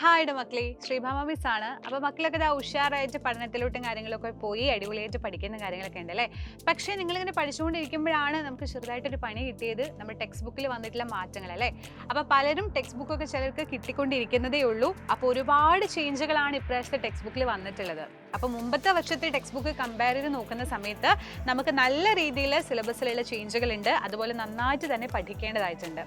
ഹായുടെ മക്കളെ, ശ്രീഭാമ മിസ് ആണ്. അപ്പോൾ മക്കളൊക്കെ ഇതാ ഉഷാറായിട്ട് പഠനത്തിലോട്ടും കാര്യങ്ങളൊക്കെ പോയി അടിപൊളിയായിട്ട് പഠിക്കുന്ന കാര്യങ്ങളൊക്കെ ഉണ്ട് അല്ലേ. പക്ഷേ നിങ്ങളിങ്ങനെ പഠിച്ചുകൊണ്ടിരിക്കുമ്പോഴാണ് നമുക്ക് ചെറുതായിട്ടൊരു പണി കിട്ടിയത്, നമ്മുടെ ടെക്സ്റ്റ് ബുക്കിൽ വന്നിട്ടുള്ള മാറ്റങ്ങൾ അല്ലേ. അപ്പോൾ പലരും ടെക്സ്റ്റ് ബുക്കൊക്കെ ചിലർക്ക് കിട്ടിക്കൊണ്ടിരിക്കുന്നതേ ഉള്ളൂ. അപ്പോൾ ഒരുപാട് ചേഞ്ചുകളാണ് ഇപ്രാവശ്യത്തെ ടെക്സ്റ്റ് ബുക്കിൽ വന്നിട്ടുള്ളത്. അപ്പോൾ മുമ്പത്തെ വർഷത്തെ ടെക്സ്റ്റ് ബുക്ക് കമ്പയർ ചെയ്ത് നോക്കുന്ന സമയത്ത് നമുക്ക് നല്ല രീതിയിൽ സിലബസിലുള്ള ചേഞ്ചുകൾ ഉണ്ട്. അതുപോലെ നന്നായിട്ട് തന്നെ പഠിക്കേണ്ടതായിട്ടുണ്ട്.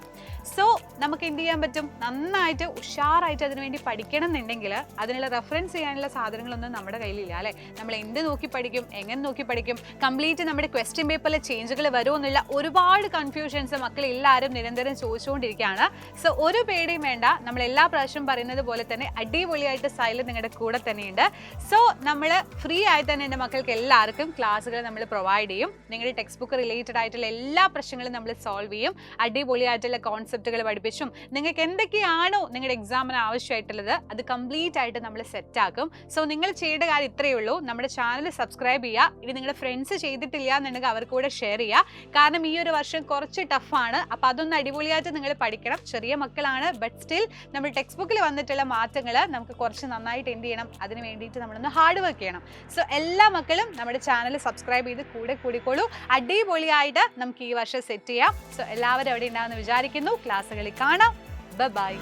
സോ നമുക്ക് എന്ത് ചെയ്യാൻ പറ്റും, നന്നായിട്ട് ഉഷാറായിട്ട് അതിനുവേണ്ടി പഠിക്കണം എന്നുണ്ടെങ്കിൽ അതിനുള്ള റെഫറൻസ് ചെയ്യാനുള്ള സാധനങ്ങളൊന്നും നമ്മുടെ കയ്യിലില്ല അല്ലേ. നമ്മൾ എന്ത് നോക്കി പഠിക്കും, എങ്ങനെ നോക്കി പഠിക്കും, കംപ്ലീറ്റ് നമ്മുടെ ക്വസ്റ്റ്യൻ പേപ്പറിലെ ചേഞ്ചുകൾ വരുമോ എന്നുള്ള ഒരുപാട് കൺഫ്യൂഷൻസ് മക്കൾ എല്ലാവരും നിരന്തരം ചോദിച്ചുകൊണ്ടിരിക്കുകയാണ്. സോ ഒരു പേടിയും വേണ്ട, നമ്മൾ എല്ലാ പ്രാവശ്യം പറയുന്നത് പോലെ തന്നെ അടിപൊളിയായിട്ട് സൈലന്റ് നിങ്ങളുടെ കൂടെ തന്നെയുണ്ട്. സോ നമ്മൾ ഫ്രീ ആയിട്ട് തന്നെ എൻ്റെ മക്കൾക്ക് എല്ലാവർക്കും ക്ലാസ്സുകൾ നമ്മൾ പ്രൊവൈഡ് ചെയ്യും. നിങ്ങളുടെ ടെക്സ്റ്റ് ബുക്ക് റിലേറ്റഡ് ആയിട്ടുള്ള എല്ലാ പ്രശ്നങ്ങളും നമ്മൾ സോൾവ് ചെയ്യും. അടിപൊളിയായിട്ടുള്ള കോൺസെപ്റ്റുകൾ പഠിപ്പിച്ചും നിങ്ങൾക്ക് എന്തൊക്കെയാണോ നിങ്ങളുടെ എക്സാമിന് ആവശ്യമായിട്ടുള്ളത് അത് കംപ്ലീറ്റ് ആയിട്ട് നമ്മൾ സെറ്റാക്കും. സോ നിങ്ങൾ ചെയ്യേണ്ട കാര്യം ഇത്രയേ ഉള്ളൂ, നമ്മുടെ ചാനൽ സബ്സ്ക്രൈബ് ചെയ്യുക. ഇനി നിങ്ങളുടെ ഫ്രണ്ട്സ് ചെയ്തിട്ടില്ല എന്നുണ്ടെങ്കിൽ അവർക്ക് കൂടെ ഷെയർ ചെയ്യുക. കാരണം ഈ ഒരു വർഷം കുറച്ച് ടഫാണ്. അപ്പോൾ അതൊന്ന് അടിപൊളിയായിട്ട് നിങ്ങൾ പഠിക്കണം. ചെറിയ മക്കളാണ്, ബട്ട് സ്റ്റിൽ നമ്മൾ ടെക്സ്റ്റ് ബുക്കിൽ വന്നിട്ടുള്ള മാറ്റങ്ങൾ നമുക്ക് കുറച്ച് നന്നായിട്ട് എന്ത് ചെയ്യണം, അതിന് വേണ്ടിയിട്ട് നമ്മളൊന്ന് ഹാർഡ് വർക്ക് ചെയ്യണം. സോ എല്ലാ മക്കളും നമ്മുടെ ചാനൽ സബ്സ്ക്രൈബ് ചെയ്ത് കൂടെ കൂടിക്കോളൂ. അടിപൊളിയായിട്ട് നമുക്ക് ഈ വർഷം സെറ്റ് ചെയ്യാം. സോ എല്ലാവരും അവിടെ ഉണ്ടാകുമെന്ന് വിചാരിക്കുന്നു. ക്ലാസ്സുകളിൽ കാണാം. ബൈ.